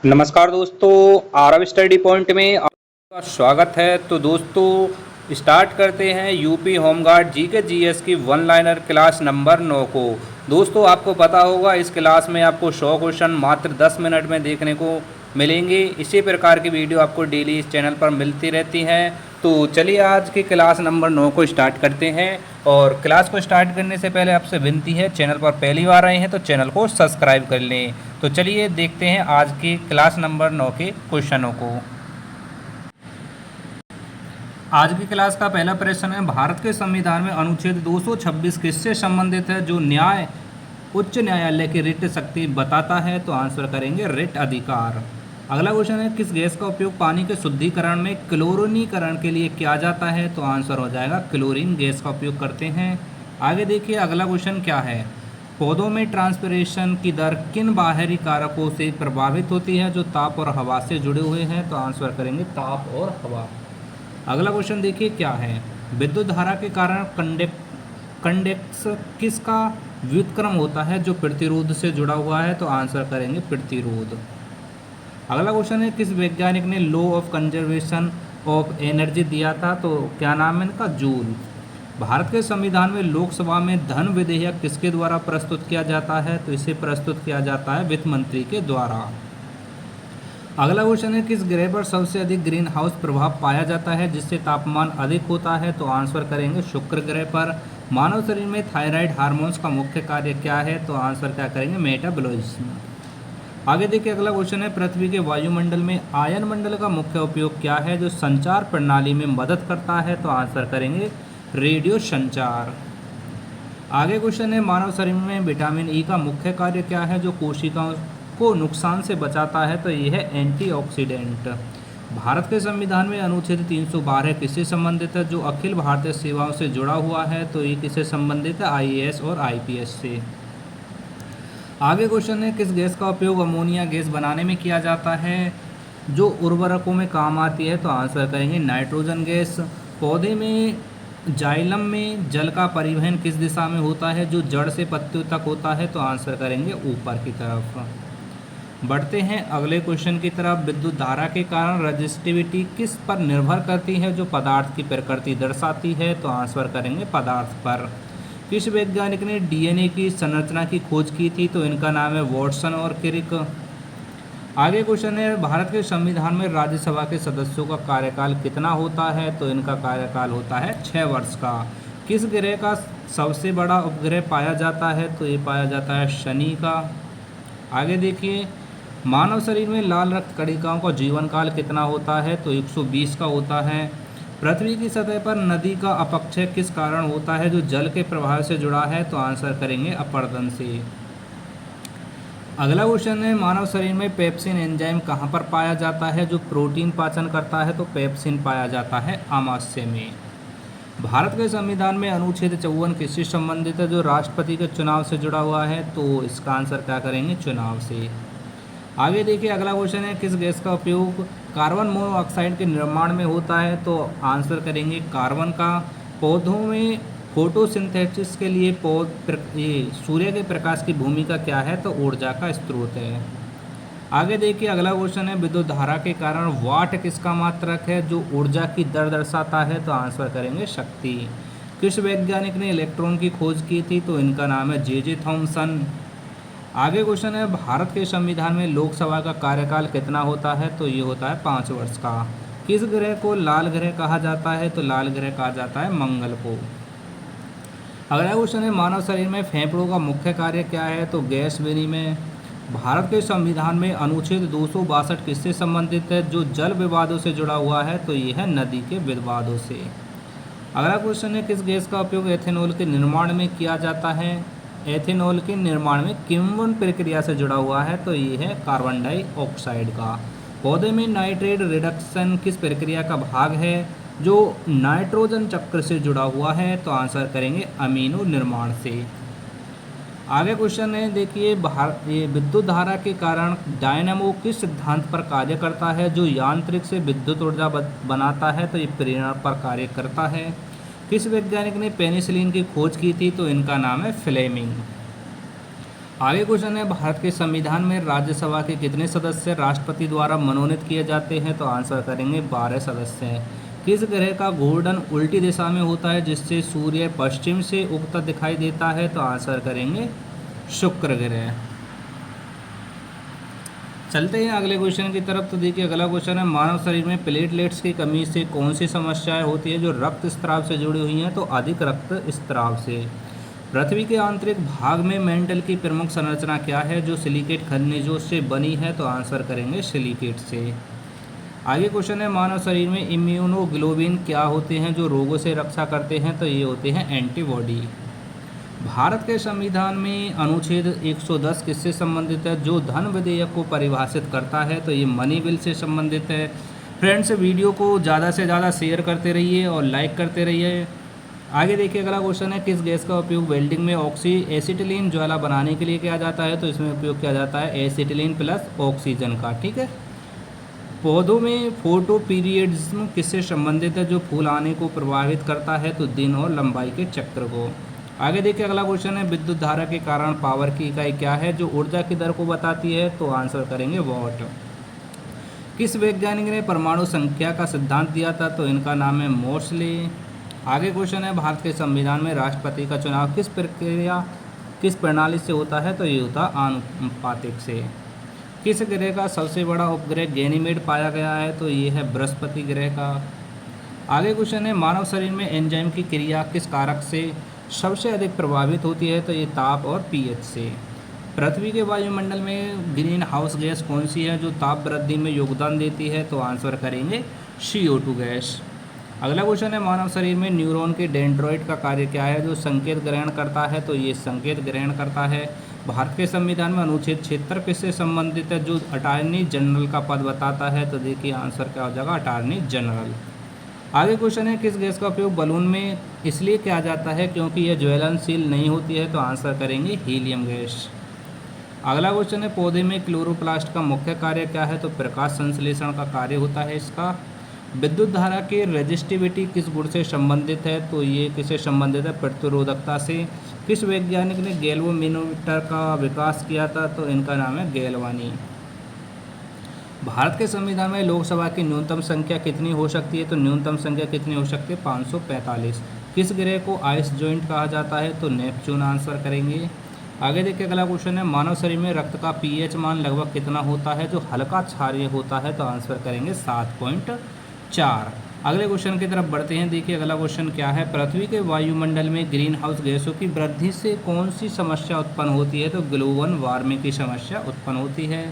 नमस्कार दोस्तों, Aarav study point में आपका स्वागत है। तो दोस्तों स्टार्ट करते हैं यूपी होमगार्ड जीके जीएस की वन लाइनर क्लास नंबर 9 को। दोस्तों आपको पता होगा इस क्लास में आपको 100 क्वेश्चन मात्र 10 मिनट में देखने को मिलेंगे। इसी प्रकार की वीडियो आपको डेली इस चैनल पर मिलती रहती हैं। तो चलिए आज की क्लास नंबर 9 को स्टार्ट करते हैं। और क्लास को स्टार्ट करने से पहले आपसे विनती है, चैनल पर पहली बार आए हैं तो चैनल को सब्सक्राइब कर लें। तो चलिए देखते हैं आज की क्लास नंबर 9 के क्वेश्चनों को। आज की क्लास का पहला प्रश्न है, भारत के संविधान में अनुच्छेद 226 किससे संबंधित है जो न्याय उच्च न्यायालय की रिट शक्ति बताता है? तो आंसर करेंगे रिट अधिकार। अगला क्वेश्चन है, किस गैस का उपयोग पानी के शुद्धिकरण में क्लोरीनीकरण के लिए किया जाता है? तो आंसर हो जाएगा क्लोरीन गैस का उपयोग करते हैं। आगे देखिए अगला क्वेश्चन क्या है, पौधों में ट्रांसपिरेशन की दर किन बाहरी कारकों से प्रभावित होती है जो ताप और हवा से जुड़े हुए हैं? तो आंसर करेंगे ताप और हवा। अगला क्वेश्चन देखिए क्या है, विद्युत धारा के कारण कंडक्स किसका व्युत्क्रम होता है जो प्रतिरोध से जुड़ा हुआ है? तो आंसर करेंगे प्रतिरोध। अगला क्वेश्चन है, किस वैज्ञानिक ने law of conservation of energy दिया था? तो क्या नाम है इनका? जूल। भारत के संविधान में लोकसभा में धन विधेयक किसके द्वारा प्रस्तुत किया जाता है? तो इसे प्रस्तुत किया जाता है वित्त मंत्री के द्वारा। अगला क्वेश्चन है, किस ग्रह पर सबसे अधिक ग्रीन हाउस प्रभाव पाया जाता है जिससे तापमान अधिक होता है? तो आंसर करेंगे शुक्र ग्रह पर। मानव शरीर में थायराइड हार्मोन्स का मुख्य कार्य क्या है? तो आंसर क्या करेंगे? मेटाबॉलिज्म। आगे देखिए अगला क्वेश्चन है, पृथ्वी के वायुमंडल में आयन मंडल का मुख्य उपयोग क्या है जो संचार प्रणाली में मदद करता है? तो आंसर करेंगे रेडियो संचार। आगे क्वेश्चन है, मानव शरीर में विटामिन ई का मुख्य कार्य क्या है जो कोशिकाओं को नुकसान से बचाता है? तो यह है एंटीऑक्सीडेंट। भारत के संविधान में अनुच्छेद 312 किससे संबंधित है जो अखिल भारतीय सेवाओं से जुड़ा हुआ है? तो ये किससे संबंधित है? आईएएस और आईपीएस से। आगे क्वेश्चन है, किस गैस का उपयोग अमोनिया गैस बनाने में किया जाता है जो उर्वरकों में काम आती है? तो आंसर करेंगे नाइट्रोजन गैस। पौधे में जाइलम में जल का परिवहन किस दिशा में होता है जो जड़ से पत्तियों तक होता है? तो आंसर करेंगे ऊपर की तरफ। बढ़ते हैं अगले क्वेश्चन की तरफ, विद्युत धारा के कारण रजिस्टिविटी किस पर निर्भर करती है जो पदार्थ की प्रकृति दर्शाती है? तो आंसर करेंगे पदार्थ पर। किस वैज्ञानिक ने डीएनए की संरचना की खोज की थी? तो इनका नाम है वॉटसन और क्रिक। आगे क्वेश्चन है, भारत के संविधान में राज्यसभा के सदस्यों का कार्यकाल कितना होता है? तो इनका कार्यकाल होता है 6 वर्ष का। किस ग्रह का सबसे बड़ा उपग्रह पाया जाता है? तो ये पाया जाता है शनि का। आगे देखिए, मानव शरीर में लाल रक्त कणिकाओं का जीवन काल कितना होता है? तो 120 का होता है। पृथ्वी की सतह पर नदी का अपक्षय किस कारण होता है जो जल के प्रवाह से जुड़ा है? तो आंसर करेंगे अपरदन से। अगला क्वेश्चन है, मानव शरीर में पेप्सिन एंजाइम कहाँ पर पाया जाता है जो प्रोटीन पाचन करता है? तो पेप्सिन पाया जाता है आमाशय में। भारत के संविधान में अनुच्छेद 54 किससे संबंधित है जो राष्ट्रपति के चुनाव से जुड़ा हुआ है? तो इसका आंसर क्या करेंगे? चुनाव से। आगे देखिए अगला क्वेश्चन है, किस गैस का उपयोग कार्बन मोनोऑक्साइड के निर्माण में होता है? तो आंसर करेंगे कार्बन का। पौधों में फोटोसिंथेसिस के लिए सूर्य के प्रकाश की भूमिका क्या है? तो ऊर्जा का स्रोत है। आगे देखिए अगला क्वेश्चन है, विद्युत धारा के कारण वाट किसका मात्रक है जो ऊर्जा की दर दर्शाता है? तो आंसर करेंगे शक्ति। किस वैज्ञानिक ने इलेक्ट्रॉन की खोज की थी? तो इनका नाम है जे थॉमसन। आगे क्वेश्चन है, भारत के संविधान में लोकसभा का कार्यकाल कितना होता है? तो ये होता है 5 वर्ष का। किस ग्रह को लाल ग्रह कहा जाता है? तो लाल ग्रह कहा जाता है मंगल को। अगला क्वेश्चन है, मानव शरीर में फेफड़ों का मुख्य कार्य क्या है? तो गैस विनिमय। भारत के संविधान में अनुच्छेद 262 किससे संबंधित है जो जल विवादों से जुड़ा हुआ है? तो ये है नदी के विवादों से। अगला क्वेश्चन है, किस गैस का उपयोग एथेनॉल के निर्माण में किया जाता है? एथेनॉल के निर्माण में किण्वन प्रक्रिया से जुड़ा हुआ है? तो ये है कार्बन डाइऑक्साइड का। पौधे में नाइट्रेट रिडक्शन किस प्रक्रिया का भाग है जो नाइट्रोजन चक्र से जुड़ा हुआ है? तो आंसर करेंगे अमीनो निर्माण से। आगे क्वेश्चन है देखिए, ये विद्युत धारा के कारण डायनामो किस सिद्धांत पर कार्य करता है जो यांत्रिक से विद्युत ऊर्जा बनाता है? तो ये प्रेरणा पर कार्य करता है। किस वैज्ञानिक ने पेनिसिलिन की खोज की थी? तो इनका नाम है फ्लेमिंग। आगे क्वेश्चन है, भारत के संविधान में राज्यसभा के कितने सदस्य राष्ट्रपति द्वारा मनोनीत किए जाते हैं? तो आंसर करेंगे 12 सदस्य हैं। किस ग्रह का घूर्णन उल्टी दिशा में होता है जिससे सूर्य पश्चिम से उगता दिखाई देता है? तो आंसर करेंगे शुक्र ग्रह। चलते हैं अगले क्वेश्चन की तरफ। तो देखिए अगला क्वेश्चन है, मानव शरीर में प्लेटलेट्स की कमी से कौन सी समस्याएं होती है जो रक्त स्त्राव से जुड़ी हुई हैं? तो अधिक रक्त स्त्राव से। पृथ्वी के आंतरिक भाग में मेंटल की प्रमुख संरचना क्या है जो सिलिकेट खनिजों से बनी है? तो आंसर करेंगे सिलिकेट से। आगे क्वेश्चन है, मानव शरीर में इम्यूनोग्लोबिन क्या होते हैं जो रोगों से रक्षा करते हैं? तो ये होते हैं एंटीबॉडी। भारत के संविधान में अनुच्छेद 110 किससे संबंधित है जो धन विधेयक को परिभाषित करता है? तो ये मनी बिल से संबंधित है। फ्रेंड्स, वीडियो को ज़्यादा से ज़्यादा शेयर करते रहिए और लाइक करते रहिए। आगे देखिए अगला क्वेश्चन है, किस गैस का उपयोग वेल्डिंग में ऑक्सी एसिटिलीन ज्वाला बनाने के लिए किया जाता है? तो इसमें उपयोग किया जाता है एसिटिलीन प्लस ऑक्सीजन का। ठीक है। पौधों में फोटो पीरियडिज्म किससे संबंधित है जो फूल आने को प्रभावित करता है? तो दिन और लंबाई के चक्र को। आगे देखिए अगला क्वेश्चन है, विद्युत धारा के कारण पावर की इकाई क्या है जो ऊर्जा की दर को बताती है? तो आंसर करेंगे वॉट। किस वैज्ञानिक ने परमाणु संख्या का सिद्धांत दिया था? तो इनका नाम है मोर्सले। आगे क्वेश्चन है, भारत के संविधान में राष्ट्रपति का चुनाव किस प्रणाली से होता है? तो ये होता आनुपातिक से। किस ग्रह का सबसे बड़ा उपग्रह गैनीमेड पाया गया है? तो ये है बृहस्पति ग्रह का। आगे क्वेश्चन है, मानव शरीर में एंजाइम की क्रिया किस कारक से सबसे अधिक प्रभावित होती है? तो ये ताप और पीएच से। पृथ्वी के वायुमंडल में ग्रीन हाउस गैस कौन सी है जो ताप वृद्धि में योगदान देती है? तो आंसर करेंगे CO2 गैस। अगला क्वेश्चन है, मानव शरीर में न्यूरॉन के डेंड्रॉइड का कार्य क्या है जो संकेत ग्रहण करता है? तो ये संकेत ग्रहण करता है। भारत के संविधान में अनुच्छेद 76 किससे संबंधित है जो अटॉर्नी जनरल का पद बताता है? तो देखिए आंसर क्या हो जाएगा, अटॉर्नी जनरल। आगे क्वेश्चन है, किस गैस का उपयोग बलून में इसलिए किया जाता है क्योंकि यह ज्वलनशील नहीं होती है? तो आंसर करेंगे हीलियम गैस। अगला क्वेश्चन है, पौधे में क्लोरोप्लास्ट का मुख्य कार्य क्या है? तो प्रकाश संश्लेषण का कार्य होता है इसका। विद्युत धारा की रेजिस्टिविटी किस गुण से संबंधित है? तो ये किससे संबंधित है? प्रतिरोधकता से। किस वैज्ञानिक ने गैल्वेनोमीटर का विकास किया था? तो इनका नाम है गैल्वानी। भारत के संविधान में लोकसभा की न्यूनतम संख्या कितनी हो सकती है? तो न्यूनतम संख्या कितनी हो सकती है? 545। किस ग्रह को आइस जॉइंट कहा जाता है? तो नेपच्यून आंसर करेंगे। आगे देखिए अगला क्वेश्चन है, मानव शरीर में रक्त का pH मान लगभग कितना होता है जो हल्का क्षारीय होता है? तो आंसर करेंगे 7.4। अगले क्वेश्चन की तरफ बढ़ते हैं। देखिए अगला क्वेश्चन क्या है, पृथ्वी के वायुमंडल में ग्रीन हाउस गैसों की वृद्धि से कौन सी समस्या उत्पन्न होती है? तो ग्लोबल वार्मिंग की समस्या उत्पन्न होती है।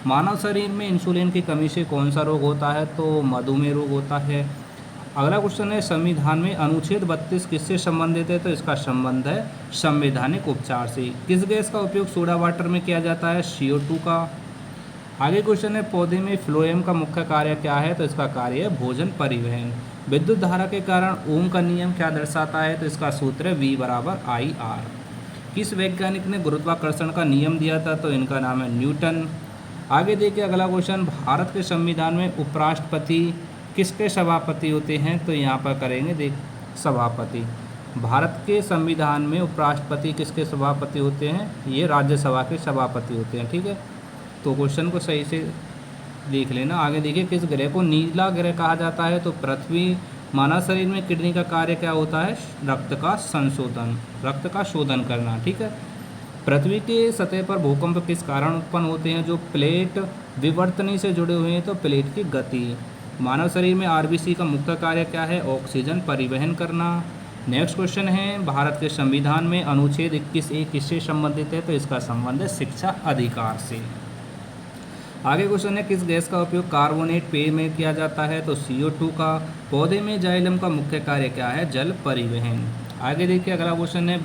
मानव शरीर में इंसुलिन की कमी से कौन सा रोग होता है? तो मधुमेह रोग होता है। अगला क्वेश्चन है, संविधान में अनुच्छेद 32 किससे संबंधित है? तो इसका संबंध है संवैधानिक उपचार से। किस गैस का उपयोग सोडा वाटर में किया जाता है? CO2 का। आगे क्वेश्चन है, पौधे में फ्लोएम का मुख्य कार्य क्या है? तो इसका कार्य है भोजन परिवहन। विद्युत धारा के कारण ओम का नियम क्या दर्शाता है? तो इसका सूत्र है V = IR। किस वैज्ञानिक ने गुरुत्वाकर्षण का नियम दिया था? तो इनका नाम है न्यूटन। आगे देखिए अगला क्वेश्चन, भारत के संविधान में उपराष्ट्रपति किसके सभापति होते हैं? तो यहाँ पर करेंगे सभापति। भारत के संविधान में उपराष्ट्रपति किसके सभापति होते हैं? ये राज्यसभा के सभापति होते हैं। ठीक है, तो क्वेश्चन को सही से देख लेना। आगे देखिए, किस ग्रह को नीला ग्रह कहा जाता है? तो पृथ्वी। मानव शरीर में किडनी का कार्य क्या होता है? रक्त का शोधन करना। ठीक है। पृथ्वी के सतह पर भूकंप किस कारण उत्पन्न होते हैं? जो प्लेट विवर्तनी से जुड़े हुए हैं, तो प्लेट की गति। मानव शरीर में RBC का मुख्य कार्य क्या है? ऑक्सीजन परिवहन करना। नेक्स्ट क्वेश्चन है, भारत के संविधान में अनुच्छेद 21A किससे संबंधित है? तो इसका संबंध है शिक्षा अधिकार से। आगे क्वेश्चन है, किस गैस का उपयोग कार्बोनेट पेय में किया जाता है? तो CO2 का। पौधे में जाइलम का मुख्य कार्य क्या है? जल परिवहन। आगे देखिए अगला क्वेश्चन है,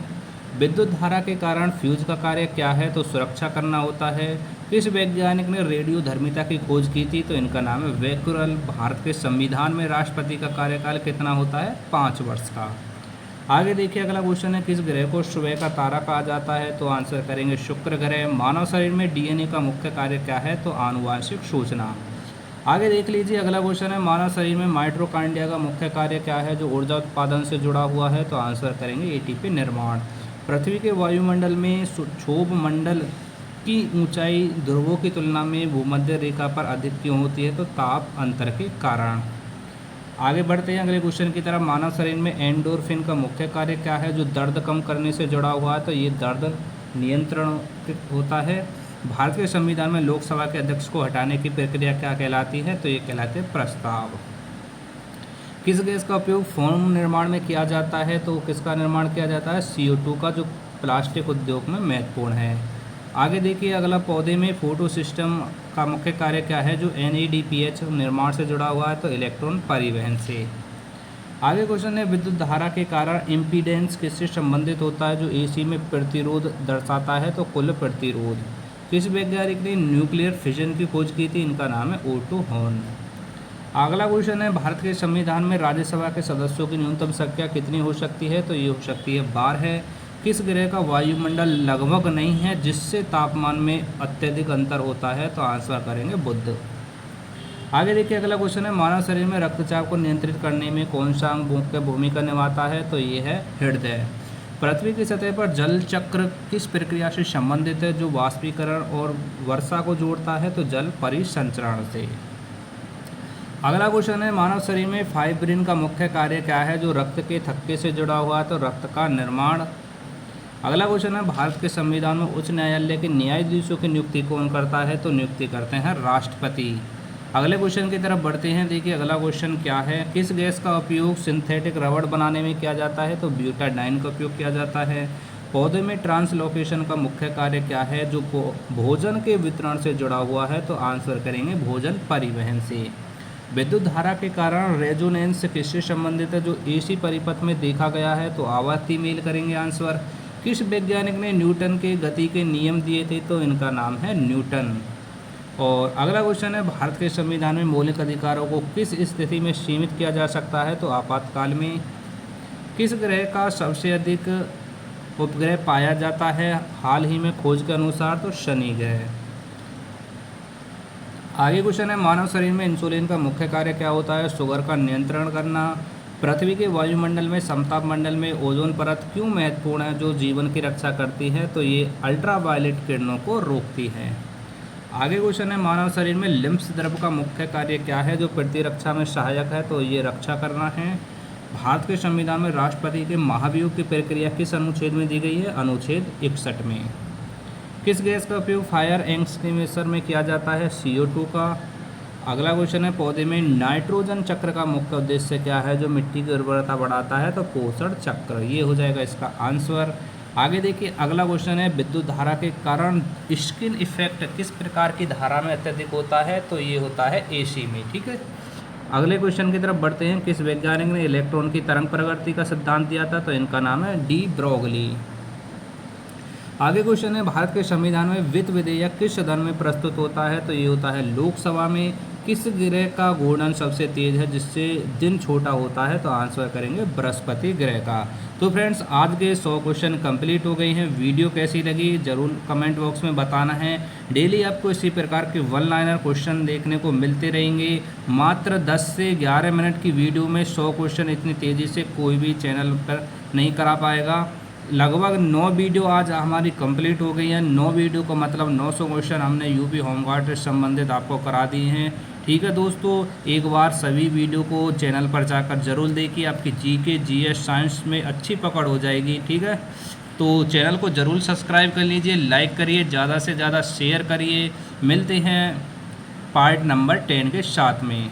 विद्युत धारा के कारण फ्यूज का कार्य क्या है? तो सुरक्षा करना होता है। किस वैज्ञानिक ने रेडियोधर्मिता की खोज की थी? तो इनका नाम है बैकुरल। भारत के संविधान में राष्ट्रपति का कार्यकाल कितना होता है? 5 वर्ष का। आगे देखिए अगला क्वेश्चन है, किस ग्रह को सुबह का तारा कहा जाता है? तो आंसर करेंगे शुक्र ग्रह। मानव शरीर में DNA का मुख्य कार्य क्या है? तो आनुवांशिक सूचना। आगे देख लीजिए अगला क्वेश्चन है, मानव शरीर में माइटोकॉन्ड्रिया का मुख्य कार्य क्या है जो ऊर्जा उत्पादन से जुड़ा हुआ है? तो आंसर करेंगे ATP निर्माण। पृथ्वी के वायुमंडल में क्षोभ मंडल की ऊंचाई ध्रुवों की तुलना में भूमध्य रेखा पर अधिक क्यों होती है? तो ताप अंतर के कारण। आगे बढ़ते हैं अगले क्वेश्चन की तरफ। मानव शरीर में एंडोर्फिन का मुख्य कार्य क्या है जो दर्द कम करने से जुड़ा हुआ है? तो ये दर्द नियंत्रण होता है। भारत के संविधान में लोकसभा के अध्यक्ष को हटाने की प्रक्रिया क्या कहलाती है? तो ये कहलाते हैं प्रस्ताव। किस गैस का उपयोग फोम निर्माण में किया जाता है? तो किसका निर्माण किया जाता है? CO2 का, जो प्लास्टिक उद्योग में महत्वपूर्ण है। आगे देखिए अगला, पौधे में फोटो सिस्टम का मुख्य कार्य क्या है जो NADPH निर्माण से जुड़ा हुआ है? तो इलेक्ट्रॉन परिवहन से। आगे क्वेश्चन है, विद्युत धारा के कारण इम्पीडेंस किससे संबंधित होता है जो AC में प्रतिरोध दर्शाता है? तो कुल प्रतिरोध। किस वैज्ञानिक ने न्यूक्लियर फिजन की खोज की थी? इनका नाम है ओटो हॉर्न। अगला क्वेश्चन है, भारत के संविधान में राज्यसभा के सदस्यों की न्यूनतम संख्या कितनी हो सकती है? तो ये हो सकती है 12। किस ग्रह का वायुमंडल लगभग नहीं है जिससे तापमान में अत्यधिक अंतर होता है? तो आंसर करेंगे बुध। आगे देखिए अगला क्वेश्चन है, मानव शरीर में रक्तचाप को नियंत्रित करने में कौन सा अंग मुख्य भूमिका निभाता है? तो ये है हृदय। पृथ्वी की सतह पर जल चक्र किस प्रक्रिया से संबंधित है जो वाष्पीकरण और वर्षा को जोड़ता है? तो जल परिसंचरण से। अगला क्वेश्चन है, मानव शरीर में फाइब्रिन का मुख्य कार्य क्या है जो रक्त के थक्के से जुड़ा हुआ है? तो रक्त का निर्माण। अगला क्वेश्चन है, भारत के संविधान में उच्च न्यायालय के न्यायाधीशों की नियुक्ति कौन करता है? तो नियुक्ति करते हैं राष्ट्रपति। अगले क्वेश्चन की तरफ बढ़ते हैं। देखिए अगला क्वेश्चन क्या है, किस गैस का उपयोग सिंथेटिक रबड़ बनाने में किया जाता है? तो ब्यूटाडाइन का उपयोग किया जाता है। पौधे में ट्रांसलोकेशन का मुख्य कार्य क्या है जो भोजन के वितरण से जुड़ा हुआ है? तो आंसर करेंगे भोजन परिवहन से। विद्युत धारा के कारण रेजोनेंस किससे संबंधित है जो AC परिपथ में देखा गया है? तो आवर्ती मेल करेंगे आंसर। किस वैज्ञानिक ने न्यूटन के गति के नियम दिए थे? तो इनका नाम है न्यूटन। और अगला क्वेश्चन है, भारत के संविधान में मौलिक अधिकारों को किस स्थिति में सीमित किया जा सकता है? तो आपातकाल में। किस ग्रह का सबसे अधिक उपग्रह पाया जाता है हाल ही में खोज के अनुसार? तो शनि ग्रह। आगे क्वेश्चन है, मानव शरीर में इंसुलिन का मुख्य कार्य क्या होता है? शुगर का नियंत्रण करना। पृथ्वी के वायुमंडल में समताप मंडल में ओजोन परत क्यों महत्वपूर्ण है जो जीवन की रक्षा करती है? तो ये अल्ट्रावायलेट किरणों को रोकती है। आगे क्वेश्चन है, मानव शरीर में लिम्फ द्रव का मुख्य कार्य क्या है जो प्रतिरक्षा में सहायक है? तो ये रक्षा करना है। भारत के संविधान में राष्ट्रपति के महाभियोग की प्रक्रिया किस अनुच्छेद में दी गई है? अनुच्छेद 61 में। किस गैस का उपयोग फायर एक्सटिंग्विशर में किया जाता है? CO2 का। अगला क्वेश्चन है, पौधे में नाइट्रोजन चक्र का मुख्य उद्देश्य क्या है जो मिट्टी की उर्वरता बढ़ाता है? तो पोषण चक्र। ये हो जाएगा इसका आंसर। आगे देखिए अगला क्वेश्चन है, विद्युत धारा के कारण स्किन इफेक्ट किस प्रकार की धारा में अत्यधिक होता है? तो ये होता है AC में। ठीक है, अगले क्वेश्चन की तरफ बढ़ते हैं। किस वैज्ञानिक ने इलेक्ट्रॉन की तरंग प्रकृति का सिद्धांत दिया था? तो इनका नाम है डी ब्रोगली। आगे क्वेश्चन है, भारत के संविधान में वित्त विधेयक किस सदन में प्रस्तुत होता है? तो ये होता है लोकसभा में। किस ग्रह का घूर्णन सबसे तेज है जिससे दिन छोटा होता है? तो आंसर करेंगे बृहस्पति ग्रह का। तो फ्रेंड्स आज के 100 क्वेश्चन कंप्लीट हो गए हैं। वीडियो कैसी लगी जरूर कमेंट बॉक्स में बताना है। डेली आपको इसी प्रकार के 1 लाइनर क्वेश्चन देखने को मिलते रहेंगे। मात्र 10 से 11 मिनट की वीडियो में 100 क्वेश्चन इतनी तेज़ी से कोई भी चैनल पर नहीं करा पाएगा। लगभग 9 वीडियो आज हमारी कंप्लीट हो गई हैं। 9 वीडियो का मतलब 900 क्वेश्चन हमने यूपी होमगार्ड से संबंधित आपको करा दिए हैं। ठीक है दोस्तों, एक बार सभी वीडियो को चैनल पर जाकर जरूर देखिए, आपकी GK GS साइंस में अच्छी पकड़ हो जाएगी। ठीक है, तो चैनल को ज़रूर सब्सक्राइब कर लीजिए, लाइक करिए, ज़्यादा से ज़्यादा शेयर करिए। मिलते हैं पार्ट नंबर 10 के साथ में।